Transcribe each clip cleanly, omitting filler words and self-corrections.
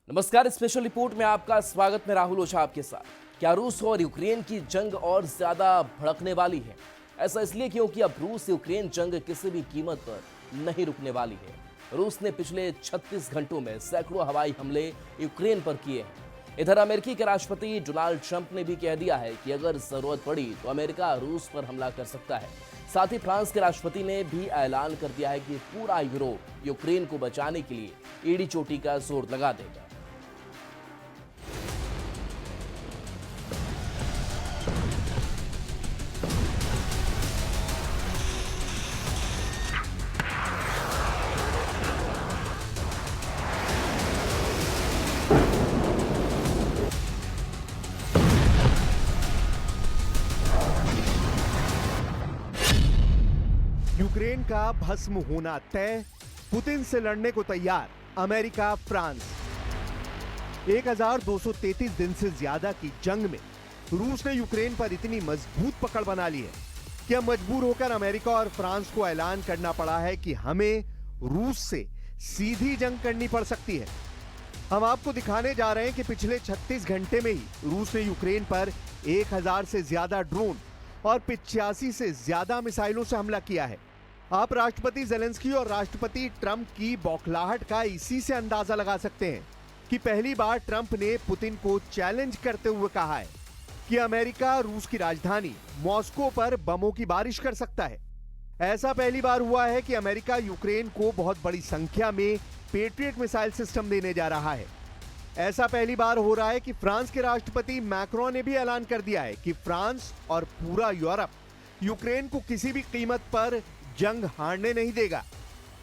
नमस्कार, special report में आपका स्वागत। मैं राहुल ओझा आपके साथ। क्या रूस और यूक्रेन की जंग और ज्यादा भड़कने वाली है? ऐसा इसलिए क्योंकि अब रूस यूक्रेन जंग किसी भी कीमत पर नहीं रुकने वाली है। रूस ने पिछले 36 घंटों में सैकड़ों हवाई हमले यूक्रेन पर किए हैं। इधर अमेरिकी के राष्ट्रपति डोनाल्ड ट्रंप ने भी कह दिया है कि अगर जरूरत पड़ी तो अमेरिका रूस पर हमला कर सकता है। साथ ही फ्रांस के राष्ट्रपति ने भी ऐलान कर दिया है कि पूरा यूरोप यूक्रेन को बचाने के लिए एड़ी चोटी का जोर लगा देगा। यूक्रेन का भस्म होना तय, पुतिन से लड़ने को तैयार अमेरिका फ्रांस। 1233 दिन से ज्यादा की जंग में रूस ने यूक्रेन पर इतनी मजबूत पकड़ बना ली है कि अब मजबूर होकर अमेरिका और फ्रांस को ऐलान करना पड़ा है कि हमें रूस से सीधी जंग करनी पड़ सकती है। हम आपको दिखाने जा रहे हैं कि पिछले 36 घंटे में ही रूस ने यूक्रेन पर 1000 से ज्यादा ड्रोन और 85 से ज्यादा मिसाइलों से हमला किया है। आप राष्ट्रपति जेलेंस्की और राष्ट्रपति ट्रंप की बौखलाहट का इसी से अंदाजा लगा सकते हैं कि पहली बार ट्रंप ने पुतिन को चैलेंज करते हुए कहा है कि अमेरिका रूस की राजधानी मॉस्को पर बमों की बारिश कर सकता है। ऐसा पहली बार हुआ है कि अमेरिका यूक्रेन को बहुत बड़ी संख्या में पेट्रियट मिसाइल सिस्टम देने जा रहा है। ऐसा पहली बार हो रहा है कि फ्रांस के राष्ट्रपति मैक्रोन ने भी ऐलान कर दिया है कि फ्रांस और पूरा यूरोप यूक्रेन को किसी भी कीमत पर जंग हारने नहीं देगा,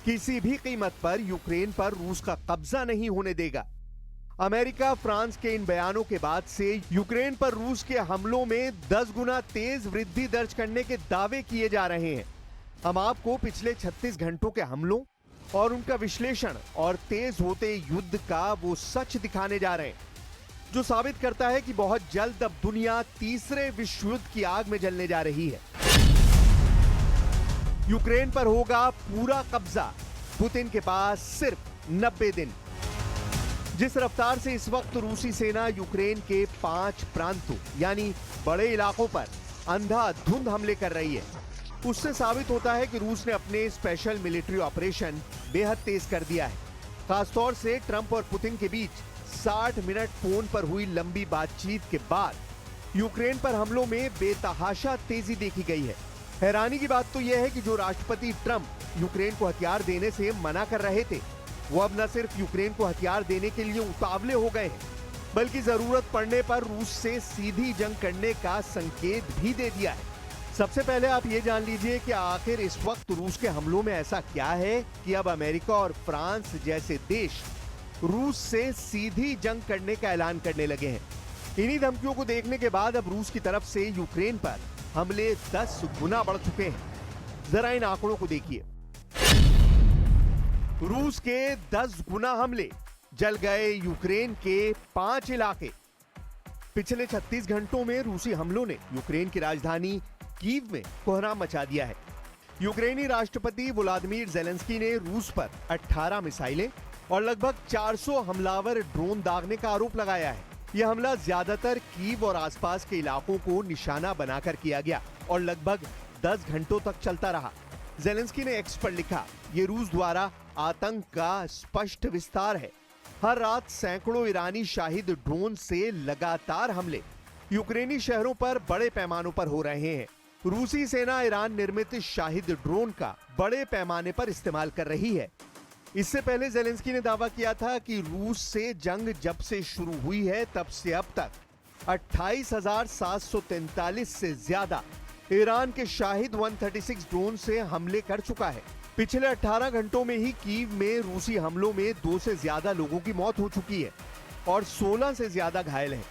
किसी भी कीमत पर यूक्रेन पर रूस का कब्जा नहीं होने देगा। अमेरिका फ्रांस के इन बयानों के बाद से यूक्रेन पर रूस के हमलों में 10 गुना तेज वृद्धि दर्ज करने के दावे किए जा रहे हैं। हम आपको पिछले 36 घंटों के हमलों और उनका विश्लेषण और तेज होते युद्ध का वो सच दिखाने जा रहे हैं जो साबित करता है कि बहुत जल्द अब दुनिया तीसरे विश्व युद्ध की आग में जलने जा रही है। यूक्रेन पर होगा पूरा कब्जा, पुतिन के पास सिर्फ 90 दिन। जिस रफ्तार से इस वक्त रूसी सेना यूक्रेन के 5 प्रांतों यानी बड़े इलाकों पर अंधाधुंध हमले कर रही है, उससे साबित होता है कि रूस ने अपने स्पेशल मिलिट्री ऑपरेशन बेहद तेज कर दिया है। खासतौर से ट्रंप और पुतिन के बीच 60 मिनट फोन पर हुई लंबी बातचीत के बाद यूक्रेन पर हमलों में बेतहाशा तेजी देखी गई है। हैरानी की बात तो यह है कि जो राष्ट्रपति ट्रंप यूक्रेन को हथियार देने से मना कर रहे थे, वो अब न सिर्फ यूक्रेन को हथियार देने के लिए उतावले हो गए हैं, बल्कि जरूरत पड़ने पर रूस से सीधी जंग करने का संकेत भी दे दिया है। सबसे पहले आप ये जान लीजिए कि आखिर इस वक्त रूस के हमलों में ऐसा क्या है कि अब अमेरिका और फ्रांस जैसे देश रूस से सीधी जंग करने का ऐलान करने लगे हैं। इन्हीं धमकियों को देखने के बाद अब रूस की तरफ से यूक्रेन पर हमले 10 गुना बढ़ चुके हैं। जरा इन आंकड़ों को देखिए। रूस के 10 गुना हमले, जल गए यूक्रेन के 5 इलाके। पिछले 36 घंटों में रूसी हमलों ने यूक्रेन की राजधानी कीव में कोहराम मचा दिया है। यूक्रेनी राष्ट्रपति व्लादिमीर जेलेंस्की ने रूस पर 18 मिसाइलें और लगभग 400 हमलावर ड्रोन दागने का आरोप लगाया है। यह हमला ज्यादातर कीव और आसपास के इलाकों को निशाना बनाकर किया गया और लगभग 10 घंटों तक चलता रहा। जेलेंस्की ने एक्स पर लिखा, ये रूस द्वारा आतंक का स्पष्ट विस्तार है। हर रात सैकड़ों ईरानी शाहिद ड्रोन से लगातार हमले यूक्रेनी शहरों पर बड़े पैमानों पर हो रहे हैं। रूसी सेना ईरान निर्मित शाहिद ड्रोन का बड़े पैमाने पर इस्तेमाल कर रही है। इससे पहले जेलेंस्की ने दावा किया था कि रूस से जंग जब से शुरू हुई है तब से अब तक 28,743 से ज्यादा ईरान के शाहिद 136 ड्रोन से हमले कर चुका है। पिछले 18 घंटों में ही कीव में रूसी हमलों में 2 से ज्यादा लोगों की मौत हो चुकी है और 16 से ज्यादा घायल हैं।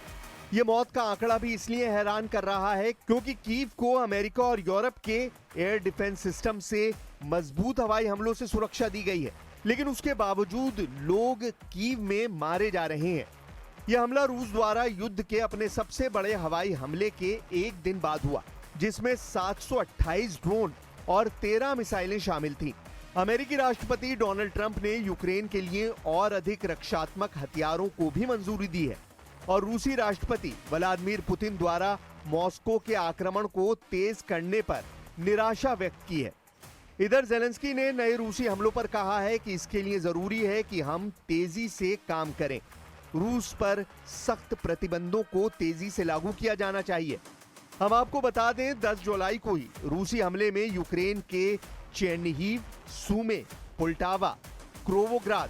ये मौत का आंकड़ा भी इसलिए हैरान कर रहा है क्योंकि कीव को अमेरिका और यूरोप के एयर डिफेंस सिस्टम से मजबूत हवाई हमलों से सुरक्षा दी गई है, लेकिन उसके बावजूद लोग कीव में मारे जा रहे हैं। यह हमला रूस द्वारा युद्ध के अपने सबसे बड़े हवाई हमले के एक दिन बाद हुआ, जिसमें 728 ड्रोन और 13 मिसाइलें शामिल थीं। अमेरिकी राष्ट्रपति डोनाल्ड ट्रंप ने यूक्रेन के लिए और अधिक रक्षात्मक हथियारों को भी मंजूरी दी है और रूसी राष्ट्रपति व्लादिमीर पुतिन द्वारा मॉस्को के आक्रमण को तेज करने पर निराशा व्यक्त की है। इधर जेलेंस्की ने नए रूसी हमलों पर कहा है कि इसके लिए जरूरी है कि हम तेजी से काम करें। रूस पर सख्त प्रतिबंधों को तेजी से लागू किया जाना चाहिए। हम आपको बता दें 10 जुलाई को ही रूसी हमले में यूक्रेन के चेर्निहिव, सूमे, पोल्टावा, क्रोवोग्राद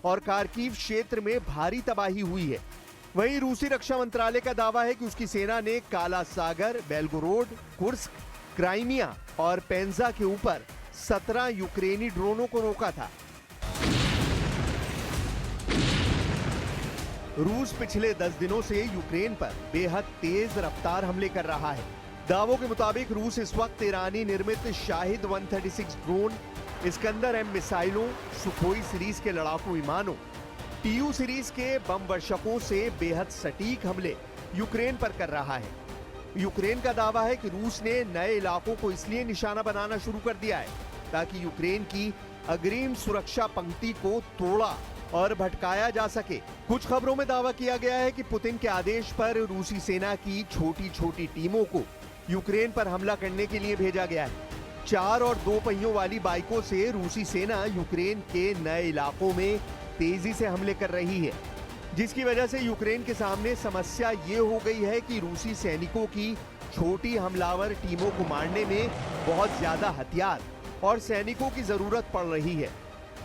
और खार्किव क्षेत्र में भारी तबाही हुई है। वहीं रूसी रक्षा मंत्रालय का दावा है कि उसकी सेना ने काला सागर, बेलगोरोड, कुर्स्क, क्राइमिया और पेंजा के ऊपर 17 यूक्रेनी ड्रोनों को रोका था। रूस पिछले 10 दिनों से यूक्रेन पर बेहद तेज रफ्तार हमले कर रहा है। दावों के मुताबिक रूस इस वक्त ईरानी निर्मित शाहिद 136 ड्रोन, इस्कंदर एम मिसाइलों, सुखोई सीरीज के लड़ाकू विमानों, टीयू सीरीज के बम वर्षकों से बेहद सटीक हमले यूक्रेन पर कर रहा है। यूक्रेन का दावा है कि रूस ने नए इलाकों को इसलिए निशाना बनाना शुरू कर दिया है ताकि यूक्रेन की अग्रिम सुरक्षा पंक्ति को तोड़ा और भटकाया जा सके। कुछ खबरों में दावा किया गया है कि पुतिन के आदेश पर रूसी सेना की छोटी छोटी टीमों को यूक्रेन पर हमला करने के लिए भेजा गया है। 4 और 2 पहियों वाली बाइकों से रूसी सेना यूक्रेन के नए इलाकों में तेजी से हमले कर रही है, जिसकी वजह से यूक्रेन के सामने समस्या ये हो गई है कि रूसी सैनिकों की छोटी हमलावर टीमों को मारने में बहुत ज्यादा हथियार और सैनिकों की जरूरत पड़ रही है।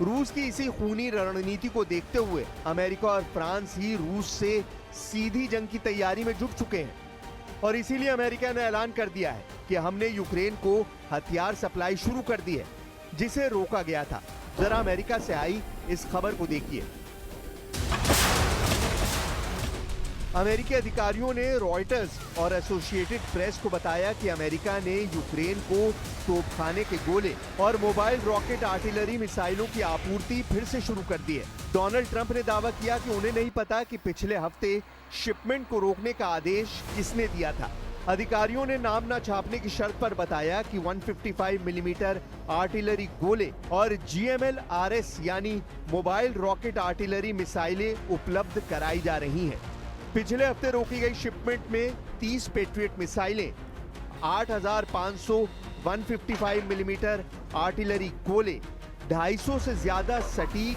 रूस की इसी खूनी रणनीति को देखते हुए अमेरिका और फ्रांस ही रूस से सीधी जंग की तैयारी में जुट चुके हैं और इसीलिए अमेरिका ने ऐलान कर दिया है कि हमने यूक्रेन को हथियार सप्लाई शुरू कर दी है, जिसे रोका गया था। जरा अमेरिका से आई इस खबर को देखिए। अमेरिकी अधिकारियों ने रॉयटर्स और एसोसिएटेड प्रेस को बताया कि अमेरिका ने यूक्रेन को तोपखाने के गोले और मोबाइल रॉकेट आर्टिलरी मिसाइलों की आपूर्ति फिर से शुरू कर दी है। डोनाल्ड ट्रंप ने दावा किया कि उन्हें नहीं पता कि पिछले हफ्ते शिपमेंट को रोकने का आदेश किसने दिया था। अधिकारियों ने नाम न छापने की शर्त पर बताया कि 155 मिलीमीटर आर्टिलरी गोले और GMLRS यानी मोबाइल रॉकेट आर्टिलरी मिसाइलें उपलब्ध कराई जा रही हैं। पिछले हफ्ते रोकी गई शिपमेंट में 30 पेट्रियट मिसाइलें, 8,500 155 मिलीमीटर आर्टिलरी गोले, 250 से ज्यादा सटीक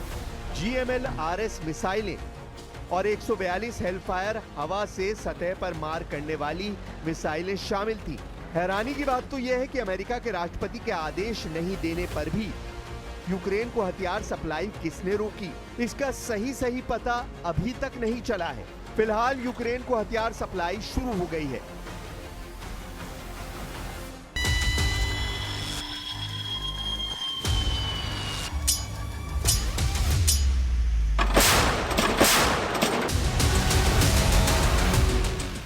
GMLRS मिसाइलें और 142 हेलफायर हवा से सतह पर मार करने वाली मिसाइलें शामिल थी। हैरानी की बात तो यह है कि अमेरिका के राष्ट्रपति के आदेश नहीं देने पर भी यूक्रेन को हथियार सप्लाई किसने रोकी, इसका सही पता अभी तक नहीं चला है। फिलहाल यूक्रेन को हथियार सप्लाई शुरू हो गई है।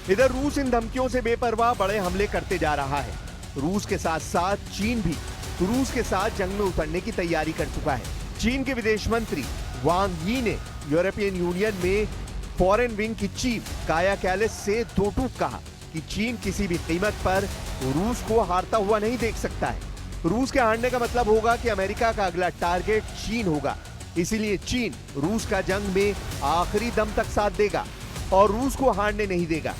इधर रूस इन धमकियों से बेपरवाह बड़े हमले करते जा रहा है। रूस के साथ साथ चीन भी रूस के साथ जंग में उतरने की तैयारी कर चुका है। चीन के विदेश मंत्री वांग यी ने यूरोपियन यूनियन में फॉरेन विंग की चीफ काया कैलिस से दो टूक कहा कि चीन किसी भी कीमत पर रूस को हारता हुआ नहीं देख सकता है। रूस के हारने का मतलब होगा कि अमेरिका का अगला टारगेट चीन होगा। इसीलिए चीन रूस का जंग में आखिरी दम तक साथ देगा और रूस को हारने नहीं देगा।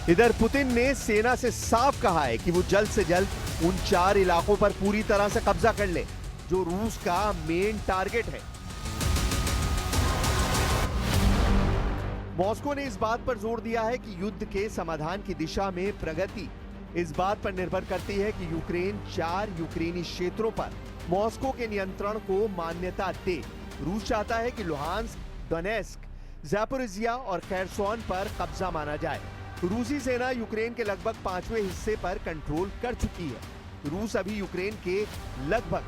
इधर पुतिन ने सेना से साफ कहा है कि वो जल्द से जल्द उन 4 इलाकों पर पूरी तरह से कब्जा कर ले जो रूस का मेन टारगेट है। मॉस्को ने इस बात पर जोर दिया है कि युद्ध के समाधान की दिशा में प्रगति इस बात पर निर्भर करती है कि यूक्रेन 4 यूक्रेनी क्षेत्रों पर मॉस्को के नियंत्रण को मान्यता दे। रूस चाहता है कि लुहांस्क, डोनेस्क, ज़ैपोरिज़िया और खेरसोन पर कब्जा माना जाए। रूसी सेना यूक्रेन के लगभग 5वें हिस्से पर कंट्रोल कर चुकी है। रूस अभी यूक्रेन के लगभग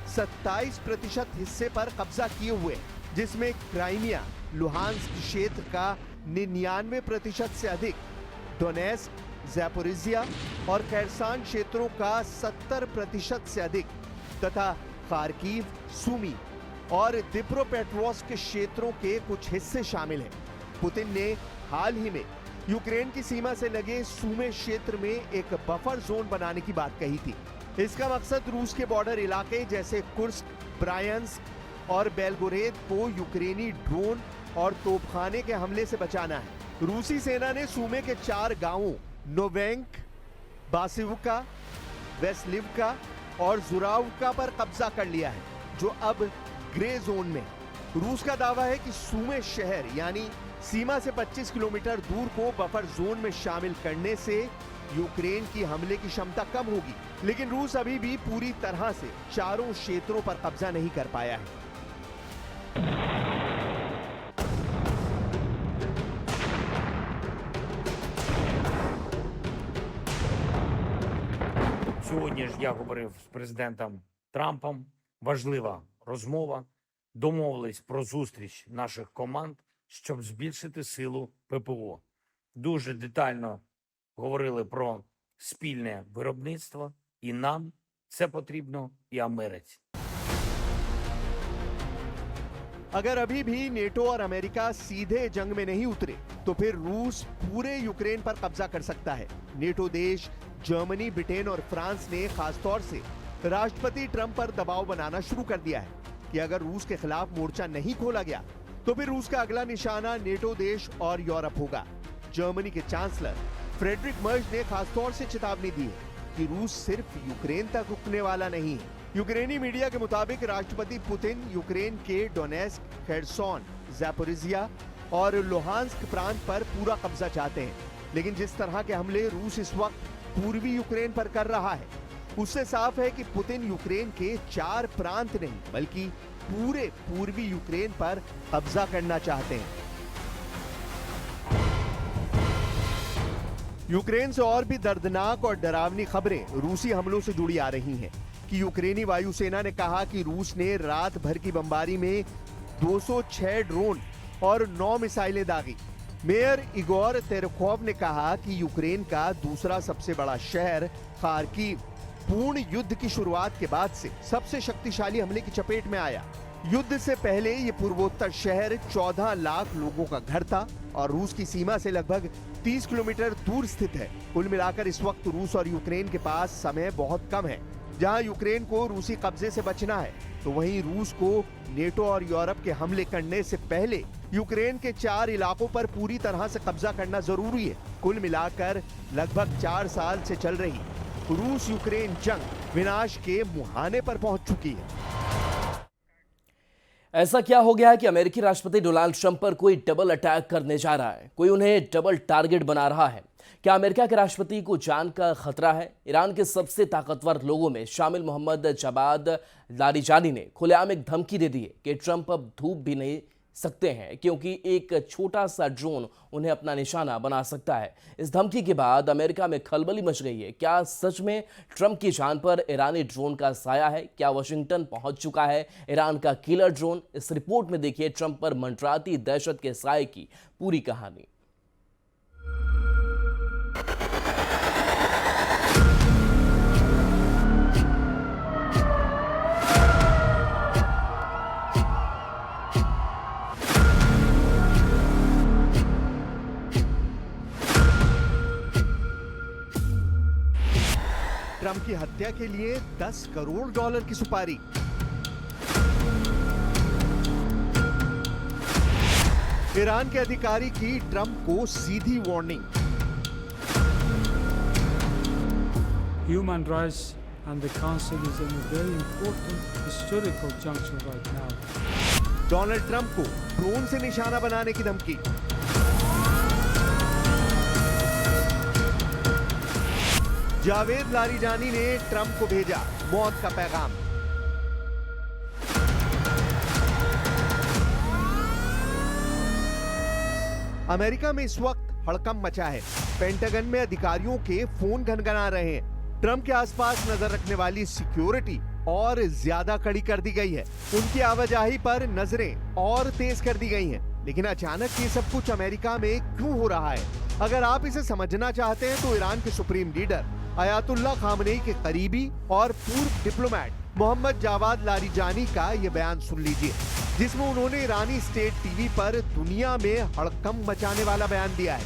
27% हिस्से पर कब्जा किए हुए, जिसमें क्राइमिया, लुहांस्क क्षेत्र का 99% से अधिक, डोनेस्क, ज़ैपोरिज़िया और खेरसन क्षेत्रों का 70% से अधिक तथा खार्किव, सूमी और दिप्रोपेट्रोव्स्क के क्षेत्रों के कुछ हिस्से शामिल हैं। पुतिन ने हाल ही में यूक्रेन की सीमा से लगे सूमे क्षेत्र में एक बफर जोन बनाने की बात कही थी। इसका मकसद रूस के बॉर्डर इलाके जैसे कुर्स्क, ब्रायंस्क और बेलगोरेद को यूक्रेनी ड्रोन और तोपखाने के हमले से बचाना है। रूसी सेना ने सूमे के 4 गांवों नोवेंक, बासिवका, वेस्लिवका और जुरावका पर कब्जा कर लिया है, जो अब ग्रे जोन में। रूस का दावा है कि सूमे शहर यानी सीमा से 25 किलोमीटर दूर को बफर जोन में शामिल करने से यूक्रेन की हमले की क्षमता कम होगी, लेकिन रूस अभी भी पूरी तरह से चारों क्षेत्रों पर कब्जा नहीं कर पाया है। Сьогодні ж я говорив з президентом Трампом. Важлива розмова. Домовились про зустріч наших команд, щоб збільшити силу ППО. Дуже детально говорили про спільне виробництво. І нам це потрібно, і Америці. अगर अभी भी नेटो और अमेरिका सीधे जंग में नहीं उतरे, तो फिर रूस पूरे यूक्रेन पर कब्जा कर सकता है। नेटो देश जर्मनी, ब्रिटेन और फ्रांस ने खासतौर से राष्ट्रपति ट्रंप पर दबाव बनाना शुरू कर दिया है कि अगर रूस के खिलाफ मोर्चा नहीं खोला गया, तो फिर रूस का अगला निशाना नेटो देश और यूरोप होगा। जर्मनी के चांसलर फ्रेडरिक मर्ज ने खासतौर से चेतावनी दी है कि रूस सिर्फ यूक्रेन तक रुकने वाला नहीं है। यूक्रेनी मीडिया के मुताबिक राष्ट्रपति पुतिन यूक्रेन के डोनेस्क, खेरसोन, ज़ैपोरिज़िया और लुहांस्क प्रांत पर पूरा कब्जा चाहते हैं, लेकिन जिस तरह के हमले रूस इस वक्त पूर्वी यूक्रेन पर कर रहा है, उससे साफ है कि पुतिन यूक्रेन के 4 प्रांत नहीं बल्कि पूरे पूर्वी यूक्रेन पर कब्जा करना चाहते हैं। यूक्रेन से और भी दर्दनाक और डरावनी खबरें रूसी हमलों से जुड़ी आ रही हैं कि यूक्रेनी वायुसेना ने कहा कि रूस ने रात भर की बमबारी में 206 ड्रोन और 9 मिसाइलें दागी। मेयर इगोर तेरेखोव ने कहा कि यूक्रेन का दूसरा सबसे बड़ा शहर खार्किव पूर्ण युद्ध की शुरुआत के बाद से सबसे शक्तिशाली हमले की चपेट में आया। युद्ध से पहले ये पूर्वोत्तर शहर 14 लाख लोगों का घर था और रूस की सीमा से लगभग 30 किलोमीटर दूर स्थित है। कुल मिलाकर इस वक्त रूस और यूक्रेन के पास समय बहुत कम है। जहां यूक्रेन को रूसी कब्जे से बचना है, तो वहीं रूस को नेटो और यूरोप के हमले करने से पहले यूक्रेन के 4 इलाकों पर पूरी तरह से कब्जा करना जरूरी है। कुल मिलाकर लगभग 4 साल से चल रही रूस यूक्रेन जंग विनाश के मुहाने पर पहुंच चुकी है। ऐसा क्या हो गया है कि अमेरिकी राष्ट्रपति डोनाल्ड ट्रंप पर कोई डबल अटैक करने जा रहा है? कोई उन्हें डबल टारगेट बना रहा है? क्या अमेरिका के राष्ट्रपति को जान का खतरा है? ईरान के सबसे ताकतवर लोगों में शामिल मोहम्मद जावाद लारिजानी ने खुलेआम एक धमकी दे दी है कि ट्रंप अब धूप भी नहीं सकते हैं क्योंकि एक छोटा सा ड्रोन उन्हें अपना निशाना बना सकता है। इस धमकी के बाद अमेरिका में खलबली मच गई है। क्या सच में ट्रंप की जान पर ईरानी ड्रोन का साया है? क्या वाशिंगटन पहुंच चुका है ईरान का किलर ड्रोन? इस रिपोर्ट में देखिए ट्रंप पर मंडराती दहशत के साये की पूरी कहानी। ट्रंप की हत्या के लिए $10 करोड़ की सुपारी। ईरान के अधिकारी की ट्रंप को सीधी warning. Human rights and the council is in a very important historical juncture right now. Donald Trump को ड्रोन से निशाना बनाने की धमकी। जावेद लारिजानी ने ट्रंप को भेजा मौत का पैगाम। अमेरिका में इस वक्त हड़कंप मचा है। पेंटागन में अधिकारियों के फोन घनघना रहे हैं। ट्रंप के आसपास नजर रखने वाली सिक्योरिटी और ज्यादा कड़ी कर दी गई है। उनकी आवाजाही पर नजरें और तेज कर दी गई हैं। लेकिन अचानक ये सब कुछ अमेरिका में क्यों हो रहा है? अगर आप इसे समझना चाहते हैं तो ईरान के सुप्रीम लीडर अयातुल्ला खामनेई के करीबी और पूर्व डिप्लोमेट मोहम्मद जावाद लारिजानी का ये बयान सुन लीजिए, जिसमें उन्होंने ईरानी स्टेट टीवी पर दुनिया में हड़कंप मचाने वाला बयान दिया है।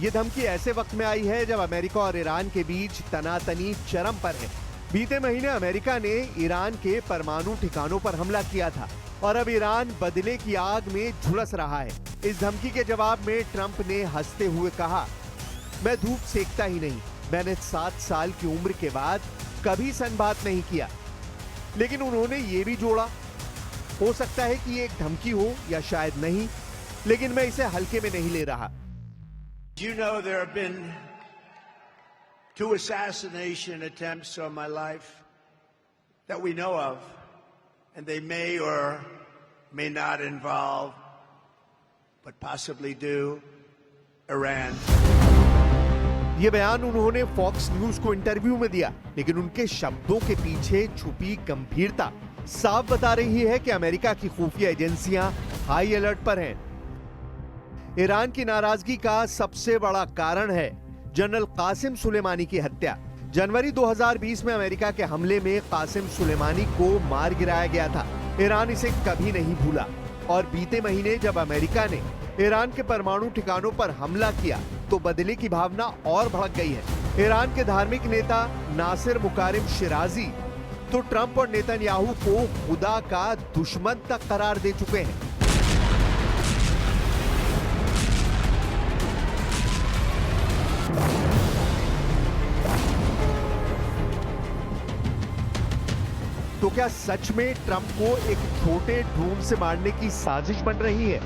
ये धमकी ऐसे वक्त में आई है जब अमेरिका और ईरान के बीच तनातनी चरम पर है। बीते महीने अमेरिका ने ईरान के परमाणु ठिकानों पर हमला किया था और अब ईरान बदले की आग में झुलस रहा है। इस धमकी के जवाब में ट्रंप ने हंसते हुए कहा, मैं धूप सेकता ही नहीं, मैंने 7 साल की उम्र के बाद कभी सनबात नहीं किया। लेकिन उन्होंने ये भी जोड़ा, हो सकता है कि ये एक धमकी हो या शायद नहीं, लेकिन मैं इसे हल्के में नहीं ले रहा। You know, there have been 2 assassination attempts on my life that we know of, and they may or may not involve, but possibly do, Iran. ये बयान उन्होंने फॉक्स न्यूज को इंटरव्यू में दिया, लेकिन उनके शब्दों के पीछे छुपी गंभीरता साफ बता रही है कि अमेरिका की खुफिया एजेंसियां हाई अलर्ट पर हैं। ईरान की नाराजगी का सबसे बड़ा कारण है जनरल कासिम सुलेमानी की हत्या। जनवरी 2020 में अमेरिका के हमले में कासिम सुलेमानी को मार गिराया गया था। ईरान इसे कभी नहीं भूला और बीते महीने जब अमेरिका ने ईरान के परमाणु ठिकानों पर हमला किया तो बदले की भावना और भड़क गई है। ईरान के धार्मिक नेता नासिर मुकारिम शिराजी तो ट्रंप और नेतन्याहू को खुदा का दुश्मन तक करार दे चुके हैं। तो क्या सच में ट्रंप को एक छोटे ड्रोन से मारने की साजिश बन रही है?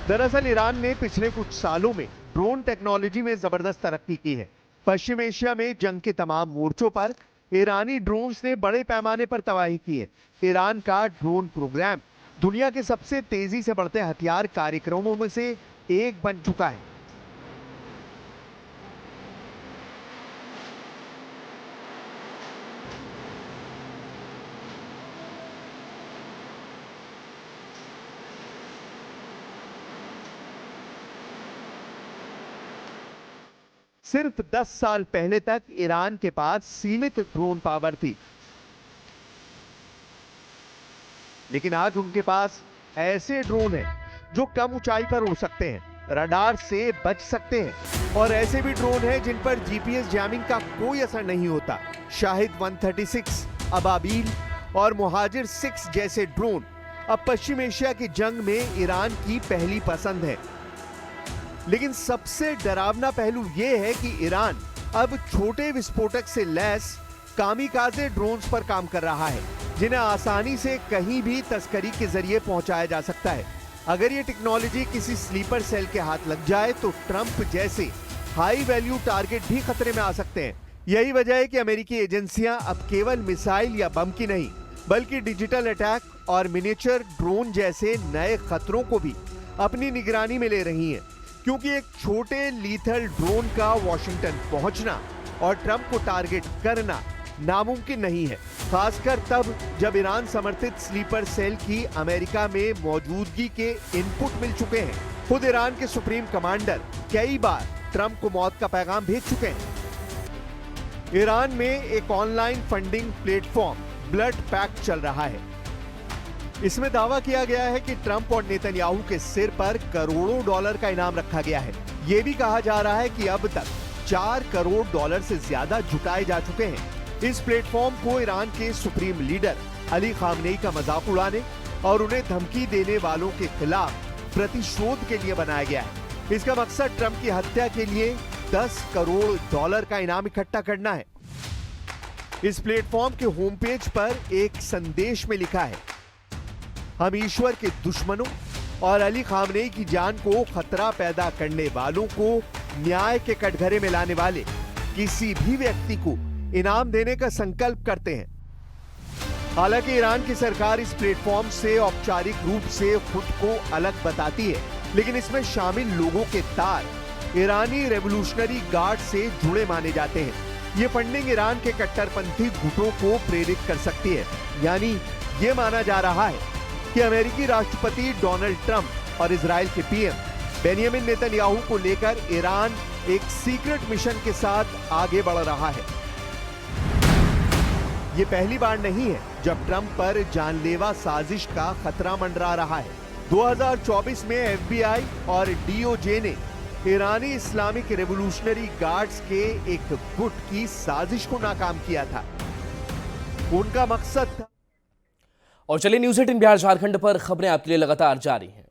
दरअसल ईरान ने पिछले कुछ सालों में ड्रोन टेक्नोलॉजी में जबरदस्त तरक्की की है। पश्चिम एशिया में जंग के तमाम मोर्चों पर ईरानी ड्रोन्स ने बड़े पैमाने पर तबाही की है। ईरान का ड्रोन प्रोग्राम दुनिया के सबसे तेजी से बढ़ते हथियार कार्यक्रमों में से एक बन चुका है। सिर्फ 10 साल पहले तक ईरान के पास सीमित ड्रोन पावर थी, लेकिन आज उनके पास ऐसे ड्रोन हैं जो कम ऊंचाई पर उड़ सकते हैं, रडार से बच सकते हैं और ऐसे भी ड्रोन हैं जिन पर जीपीएस जैमिंग का कोई असर नहीं होता। शाहिद 136, अबाबील और मुहाजिर 6 जैसे ड्रोन अब पश्चिम एशिया की जंग में ईरान की पहली पसंद है। लेकिन सबसे डरावना पहलू यह है कि ईरान अब छोटे विस्फोटक से लैस कामिकाज़े ड्रोन्स पर काम कर रहा है, जिन्हें आसानी से कहीं भी तस्करी के जरिए पहुंचाया जा सकता है। अगर ये टेक्नोलॉजी किसी स्लीपर सेल के हाथ लग जाए तो ट्रंप जैसे हाई वैल्यू टारगेट भी खतरे में आ सकते हैं। यही वजह है कि अमेरिकी एजेंसियां अब केवल मिसाइल या बम की नहीं, बल्कि डिजिटल अटैक और मिनिएचर ड्रोन जैसे नए खतरों को भी अपनी निगरानी में ले रही हैं, क्योंकि एक छोटे लीथल ड्रोन का वॉशिंगटन पहुंचना और ट्रंप को टारगेट करना नामुमकिन नहीं है, खासकर तब जब ईरान समर्थित स्लीपर सेल की अमेरिका में मौजूदगी के इनपुट मिल चुके हैं। खुद ईरान के सुप्रीम कमांडर कई बार ट्रंप को मौत का पैगाम भेज चुके हैं। ईरान में एक online funding platform blood pact चल रहा है। इसमें दावा किया गया है कि ट्रंप और नेतन्याहू के सिर पर करोड़ों डॉलर का इनाम रखा गया है। यह भी कहा जा रहा है कि अब तक 4 करोड़ डॉलर से ज्यादा जुटाए जा चुके हैं। इस प्लेटफॉर्म को ईरान के सुप्रीम लीडर अली खामनेई का मजाक उड़ाने और उन्हें धमकी देने वालों के खिलाफ प्रतिशोध के लिए बनाया गया है। इसका मकसद ट्रंप की हत्या के लिए 10 करोड़ डॉलर का इनाम इकट्ठा करना है। इस प्लेटफॉर्म के होम पेज पर एक संदेश में लिखा है, हम ईश्वर के दुश्मनों और अली खामनेई की जान को खतरा पैदा करने वालों को न्याय के कटघरे में लाने वाले किसी भी व्यक्ति को इनाम देने का संकल्प करते हैं। हालांकि ईरान की सरकार इस प्लेटफॉर्म से औपचारिक रूप से खुद को अलग बताती है, लेकिन इसमें शामिल लोगों के तार ईरानी रेवोल्यूशनरी गार्ड से जुड़े माने जाते हैं। ये फंडिंग ईरान के कट्टरपंथी गुटों को प्रेरित कर सकती है। यानी ये माना जा रहा है कि अमेरिकी राष्ट्रपति डोनाल्ड ट्रंप और इजराइल के पीएम बेंयामिन नेतन्याहू को लेकर ईरान एक सीक्रेट मिशन के साथ आगे बढ़ रहा है। ये पहली बार नहीं है जब ट्रंप पर जानलेवा साजिश का खतरा मंडरा रहा है। 2024 में एफबीआई और डीओजे ने ईरानी इस्लामिक रेवोल्यूशनरी गार्ड्स के एक गुट की साजिश को नाकाम किया था। उनका मकसद था। और चलिए न्यूज़ 18 बिहार झारखंड पर खबरें आपके लिए लगातार जारी हैं।